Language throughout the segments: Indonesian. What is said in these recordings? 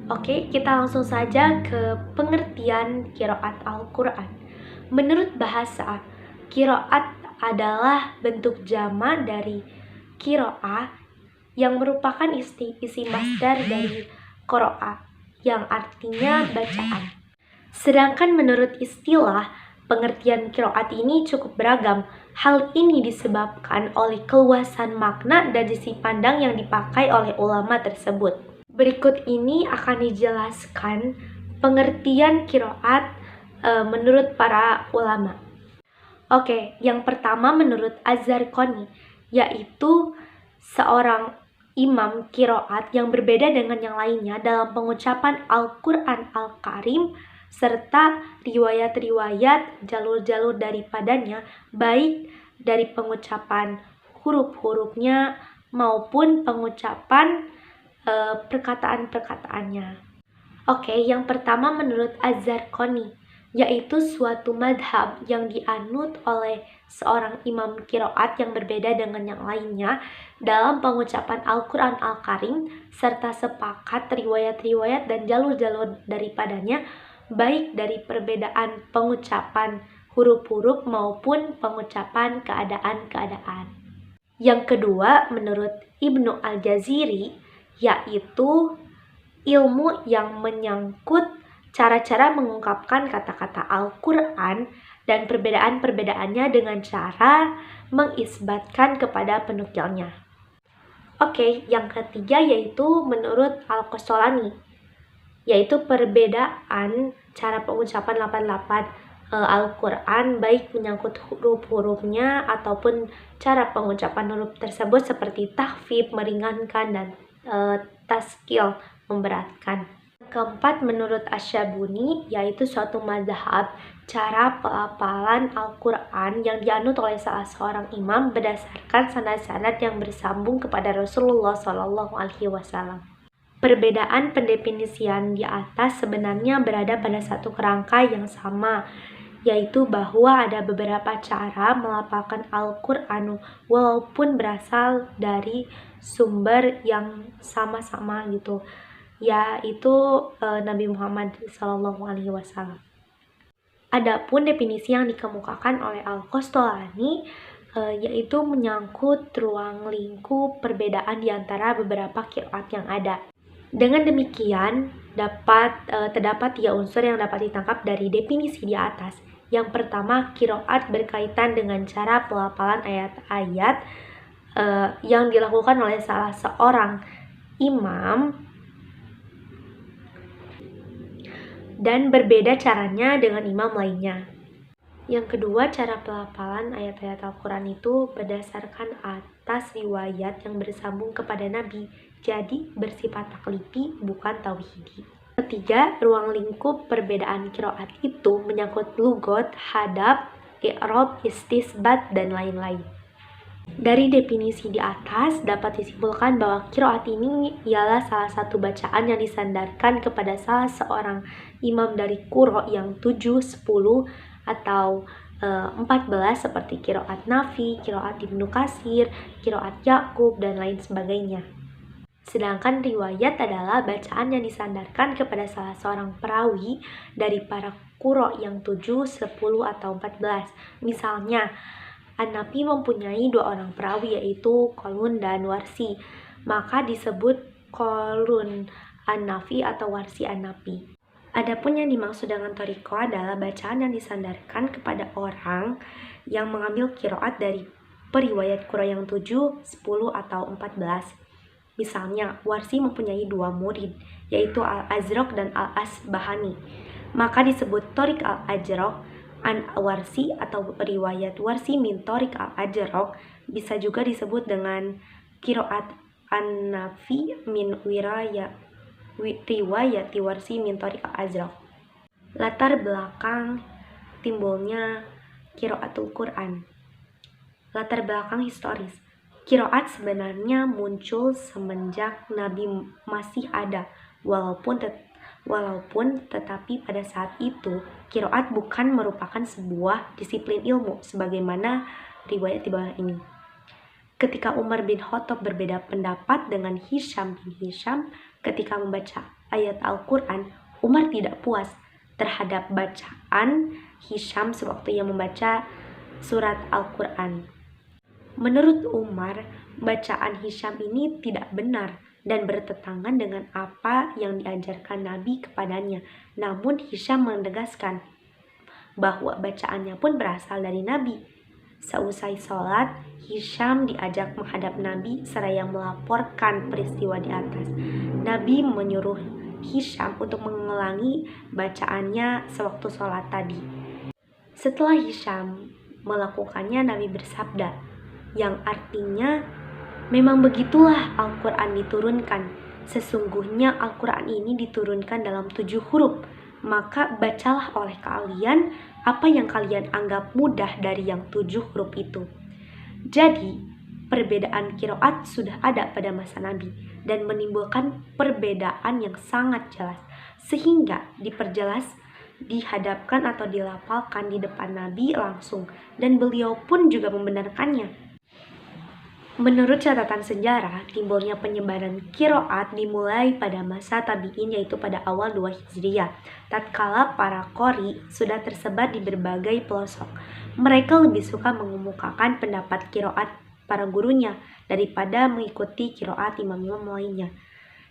Oke, kita langsung saja ke pengertian qiraat Al-Quran. Menurut bahasa, qiraat adalah bentuk jama dari qiraah yang merupakan isi masdar dari qiraah yang artinya bacaan. Sedangkan menurut istilah, pengertian qiraat ini cukup beragam. Hal ini disebabkan oleh keluasan makna dan sisi pandang yang dipakai oleh ulama tersebut. Berikut ini akan dijelaskan pengertian qiraat menurut para ulama. Oke, yang pertama menurut Az-Zarqani, yaitu seorang imam qiraat yang berbeda dengan yang lainnya dalam pengucapan Al-Quran Al-Karim serta riwayat-riwayat jalur-jalur daripadanya, baik dari pengucapan huruf-hurufnya maupun pengucapan perkataan-perkataannya. Oke, yang pertama menurut Az-Zarqani, yaitu suatu madhab yang dianut oleh seorang imam qiraat yang berbeda dengan yang lainnya dalam pengucapan Al-Quran Al-Karim serta sepakat riwayat-riwayat dan jalur-jalur daripadanya, baik dari perbedaan pengucapan huruf-huruf maupun pengucapan keadaan-keadaan. Yang kedua, menurut Ibnu Al-Jaziri, yaitu ilmu yang menyangkut cara-cara mengungkapkan kata-kata Al-Quran dan perbedaan-perbedaannya dengan cara mengisbatkan kepada penukilnya. Oke, yang ketiga yaitu menurut Al-Qastolani, yaitu perbedaan cara pengucapan lafaz-lafaz Al-Quran baik menyangkut huruf-hurufnya ataupun cara pengucapan huruf tersebut seperti takhfif meringankan dan taskil memberatkan. Keempat, menurut Asy-Syabuni, yaitu suatu mazhab cara pelafalan Al-Quran yang dianut oleh salah seorang imam berdasarkan sanad-sanad yang bersambung kepada Rasulullah SAW. Perbedaan pendefinisian di atas sebenarnya berada pada satu kerangka yang sama, yaitu bahwa ada beberapa cara melafalkan Al-Quran walaupun berasal dari sumber yang sama-sama gitu, yaitu Nabi Muhammad SAW. Adapun definisi yang dikemukakan oleh Al-Qastolani yaitu menyangkut ruang lingkup perbedaan di antara beberapa qiraat yang ada. Dengan demikian, terdapat 3 unsur yang dapat ditangkap dari definisi di atas. Yang pertama, qiraat berkaitan dengan cara pelafalan ayat-ayat yang dilakukan oleh salah seorang imam dan berbeda caranya dengan imam lainnya. Yang kedua, cara pelafalan ayat-ayat Al-Quran itu berdasarkan atas riwayat yang bersambung kepada Nabi, jadi bersifat taklifi bukan tauhidi. Ketiga, ruang lingkup perbedaan qiraat itu menyangkut lugot, hadab, i'rab, istisbat, dan lain-lain. Dari definisi di atas dapat disimpulkan bahwa qiraat ini ialah salah satu bacaan yang disandarkan kepada salah seorang imam dari qurra yang 7, 10, atau 14 seperti qiraat Nafi, qiraat Ibnu Katsir, qiraat Yaqub, dan lain sebagainya. Sedangkan riwayat adalah bacaan yang disandarkan kepada salah seorang perawi dari para qurra yang 7, 10, atau 14. Misalnya, An-Nafi mempunyai 2 orang perawi yaitu Qalun dan Warsi, maka disebut Qalun An-Nafi atau Warsi An-Nafi. Adapun yang dimaksud dengan thariqah adalah bacaan yang disandarkan kepada orang yang mengambil qiraat dari periwayat qurra yang 7, 10, atau 14. Misalnya, Warsi mempunyai 2 murid, yaitu Al-Azraq dan Al-Asbahani, maka disebut thariq Al-Azraq An-Warsi atau riwayat Warsi min thariq Al-Azraq. Bisa juga disebut dengan qiraat An-Nafi min riwayat Warsi min thariq Al-Azraq. Latar belakang timbulnya qiraatul Quran. Latar belakang historis. Qiraat sebenarnya muncul semenjak Nabi masih ada, walaupun tetapi pada saat itu qiraat bukan merupakan sebuah disiplin ilmu sebagaimana riwayat di bawah ini. Ketika Umar bin Khattab berbeda pendapat dengan Hisham bin Hisham ketika membaca ayat Al-Quran, Umar tidak puas terhadap bacaan Hisham sewaktu ia membaca surat Al-Quran. Menurut Umar, bacaan Hisham ini tidak benar dan bertentangan dengan apa yang diajarkan Nabi kepadanya. Namun Hisham menegaskan bahwa bacaannya pun berasal dari Nabi. Seusai sholat, Hisham diajak menghadap Nabi seraya melaporkan peristiwa di atas. Nabi menyuruh Hisham untuk mengulangi bacaannya sewaktu sholat tadi. Setelah Hisham melakukannya, Nabi bersabda, yang artinya, memang begitulah Al-Quran diturunkan. Sesungguhnya Al-Quran ini diturunkan dalam 7 huruf. Maka bacalah oleh kalian apa yang kalian anggap mudah dari yang 7 huruf itu. Jadi, perbedaan qiraat sudah ada pada masa Nabi dan menimbulkan perbedaan yang sangat jelas, sehingga diperjelas, dihadapkan atau dilafalkan di depan Nabi langsung, dan beliau pun juga membenarkannya. Menurut catatan sejarah, timbulnya penyebaran qiraat dimulai pada masa tabi'in, yaitu pada awal 2 Hijriah, tatkala para qori sudah tersebar di berbagai pelosok. Mereka lebih suka mengemukakan pendapat qiraat para gurunya daripada mengikuti qiraat imam-imam lainnya.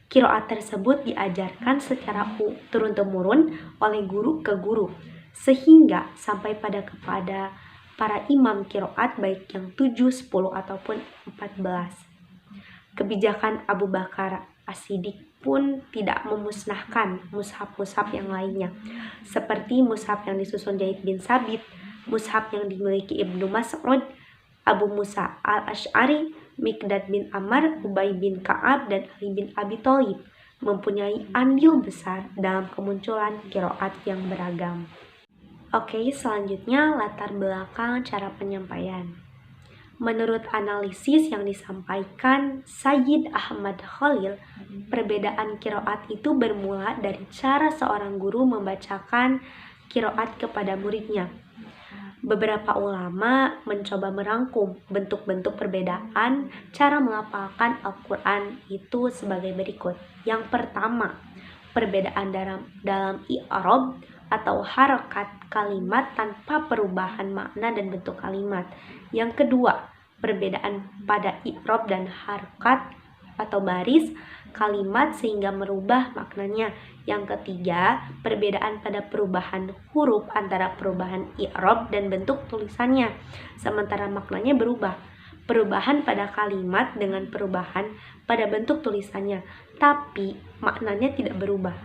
Qiraat tersebut diajarkan secara turun-temurun oleh guru ke guru, sehingga sampai kepada para imam qiraat baik yang 7, 10 ataupun 14. Kebijakan Abu Bakar As-Siddiq pun tidak memusnahkan mushaf-mushaf yang lainnya, seperti mushaf yang disusun Zaid bin Sabit, mushaf yang dimiliki Ibnu Mas'ud, Abu Musa al-Asy'ari, Miqdad bin Amr, Ubay bin Ka'ab, dan Ali bin Abi Thalib mempunyai andil besar dalam kemunculan qiraat yang beragam. Oke, selanjutnya latar belakang cara penyampaian. Menurut analisis yang disampaikan Sayyid Ahmad Khalil, perbedaan qiraat itu bermula dari cara seorang guru membacakan qiraat kepada muridnya. Beberapa ulama mencoba merangkum bentuk-bentuk perbedaan cara melafalkan Al-Quran itu sebagai berikut. Yang pertama, perbedaan dalam i'rab atau harokat kalimat tanpa perubahan makna dan bentuk kalimat. Yang kedua, perbedaan pada i'rab dan harokat atau baris kalimat sehingga merubah maknanya. Yang ketiga, perbedaan pada perubahan huruf antara perubahan i'rab dan bentuk tulisannya, sementara maknanya berubah. Perubahan pada kalimat dengan perubahan pada bentuk tulisannya, tapi maknanya tidak berubah.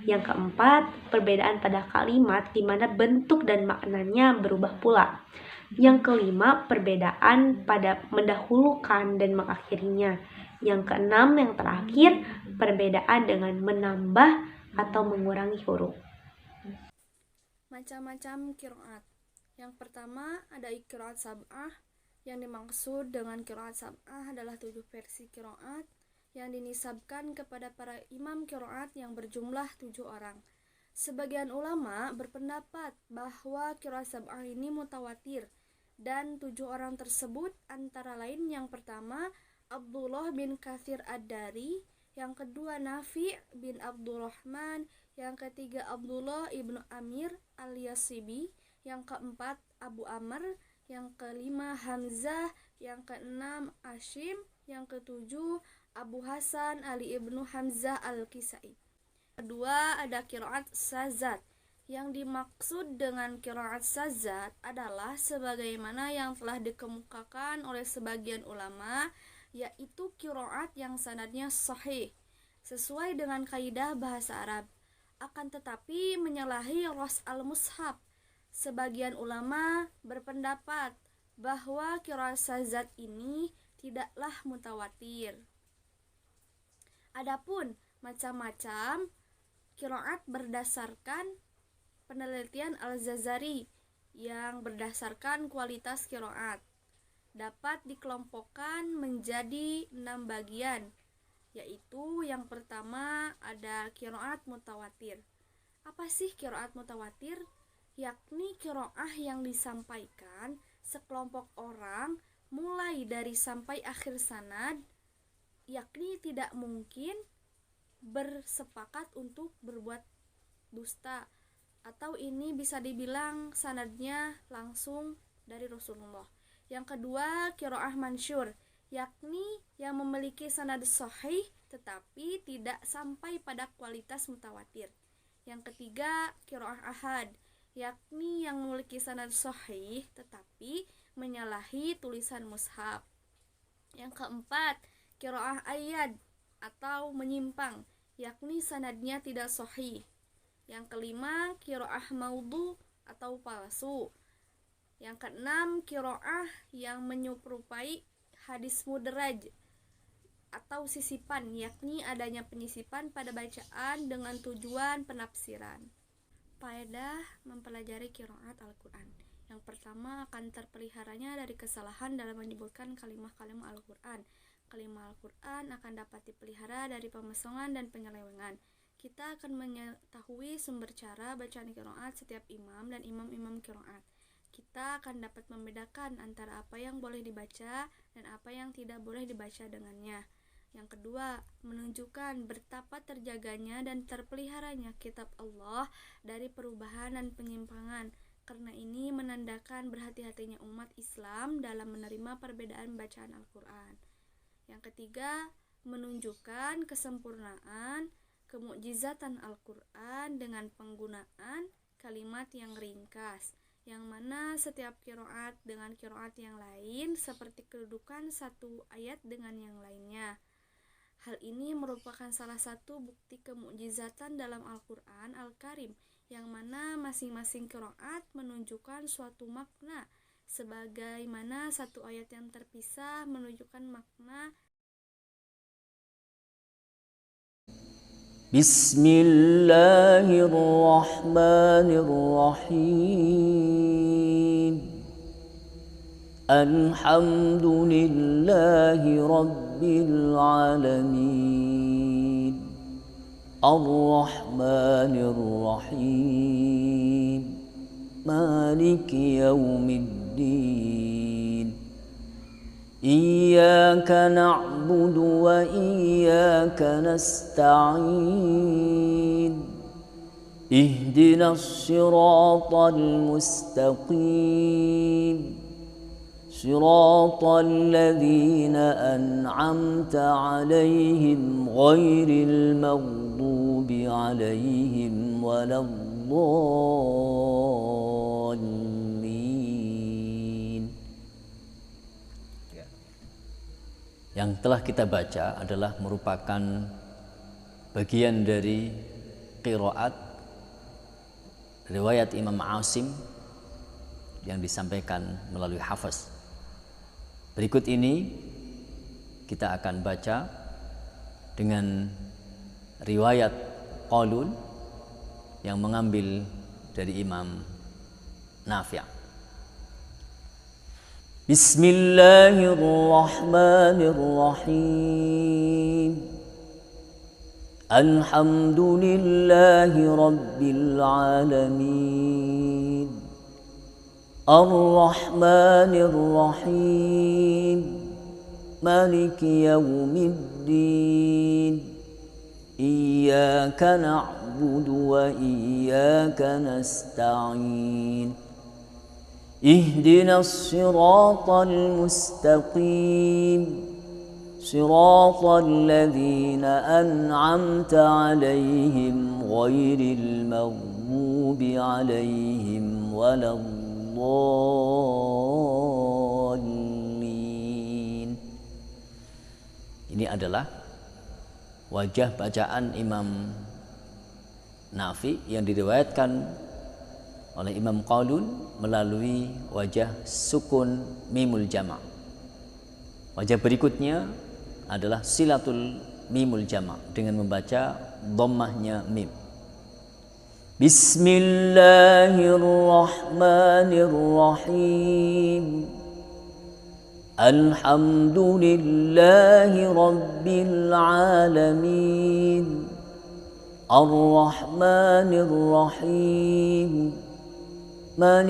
Yang keempat, perbedaan pada kalimat di mana bentuk dan maknanya berubah pula. Yang kelima, perbedaan pada mendahulukan dan mengakhirinya. Yang keenam, yang terakhir, perbedaan dengan menambah atau mengurangi huruf. Macam-macam qiraat. Yang pertama ada qiraat sab'ah. Yang dimaksud dengan qiraat sab'ah adalah 7 versi qiraat yang dinisabkan kepada para imam qiraat yang berjumlah 7 orang. Sebagian ulama berpendapat bahwa qiraat sab'ah ini mutawatir, dan 7 orang tersebut antara lain yang pertama Abdullah bin Katsir Ad-Dari, yang kedua Nafi' bin Abdurrahman, yang ketiga Abdullah ibnu Amir al-Yasibi, yang keempat Abu Amr, yang kelima Hamzah, yang keenam Ashim, yang ketujuh Abu Hasan Ali ibnu Hamzah al-Kisai. Kedua ada qiraat sazat. Yang dimaksud dengan qiraat sazat adalah sebagaimana yang telah dikemukakan oleh sebagian ulama, yaitu qiraat yang sanadnya sahih sesuai dengan kaidah bahasa Arab, akan tetapi menyalahi ras al-mushaf. Sebagian ulama berpendapat bahwa qiraat sazat ini tidaklah mutawatir. Adapun macam-macam qiraat berdasarkan penelitian Al-Jazari yang berdasarkan kualitas qiraat dapat dikelompokkan menjadi 6 bagian, yaitu yang pertama ada qiraat mutawatir. Apa sih qiraat mutawatir? Yakni qiraah yang disampaikan sekelompok orang mulai dari sampai akhir sanad, yakni tidak mungkin bersepakat untuk berbuat dusta, atau ini bisa dibilang sanadnya langsung dari Rasulullah. Yang kedua, qiraah mansyur, yakni yang memiliki sanad sahih tetapi tidak sampai pada kualitas mutawatir. Yang ketiga, qiraah ahad, yakni yang memiliki sanad sahih tetapi menyalahi tulisan mushaf. Yang keempat, qiraah ayyad atau menyimpang, yakni sanadnya tidak sahih. Yang kelima, qiraah maudhu atau palsu. Yang keenam, qiraah yang menyerupai hadis mudraj atau sisipan, yakni adanya penyisipan pada bacaan dengan tujuan penafsiran. Faedah mempelajari qiraat Al-Quran. Yang pertama, akan terpeliharanya dari kesalahan dalam menyebutkan kalimah-kalimah Al-Quran. Kalimah Al-Quran akan dapat dipelihara dari pemesongan dan penyelewengan. Kita akan mengetahui sumber cara bacaan qiraat setiap imam dan imam-imam qiraat. Kita akan dapat membedakan antara apa yang boleh dibaca dan apa yang tidak boleh dibaca dengannya. Yang kedua, menunjukkan betapa terjaganya dan terpeliharanya kitab Allah dari perubahan dan penyimpangan. Karena ini menandakan berhati-hatinya umat Islam dalam menerima perbedaan bacaan Al-Quran. Yang ketiga, menunjukkan kesempurnaan kemukjizatan Al-Quran dengan penggunaan kalimat yang ringkas, yang mana setiap qiraat dengan qiraat yang lain seperti kedudukan satu ayat dengan yang lainnya. Hal ini merupakan salah satu bukti kemukjizatan dalam Al-Quran Al-Karim, yang mana masing-masing qiraat menunjukkan suatu makna, sebagaimana satu ayat yang terpisah menunjukkan makna. Bismillahirrahmanirrahim. Alhamdulillahi rabbil alamin. Ar-Rahmanir-Rahim. Maliki yaumiddin. Iyyaka na'budu wa iyyaka nasta'in. Ihdinas siratal mustaqim. Siratal ladzina an'amta 'alaihim ghairil maghdubi 'alaihim waladdallin. Yang telah kita baca adalah merupakan bagian dari qiraat riwayat Imam Asim yang disampaikan melalui Hafaz. Berikut ini kita akan baca dengan riwayat Qalun yang mengambil dari Imam Nafi'. Bismillahirrahmanirrahim. Alhamdulillahi rabbil alamin. Ar-Rahmanir-Rahim. Maliki yaumiddin. Iyyaka na'budu wa iyyaka nasta'in. Ihdinas siratal mustaqim. Siratal ladzina an'amta 'alaihim ghairil maghdubi 'alaihim waladdallin. Ini adalah wajah bacaan Imam Nafi' yang diriwayatkan oleh Imam Qalun melalui wajah sukun mimul jama'. Wajah berikutnya adalah silatul mimul jama' dengan membaca dhammahnya mim. Bismillahirrahmanirrahim. Alhamdulillahi rabbil alamin. Ar-Rahmanir-Rahim.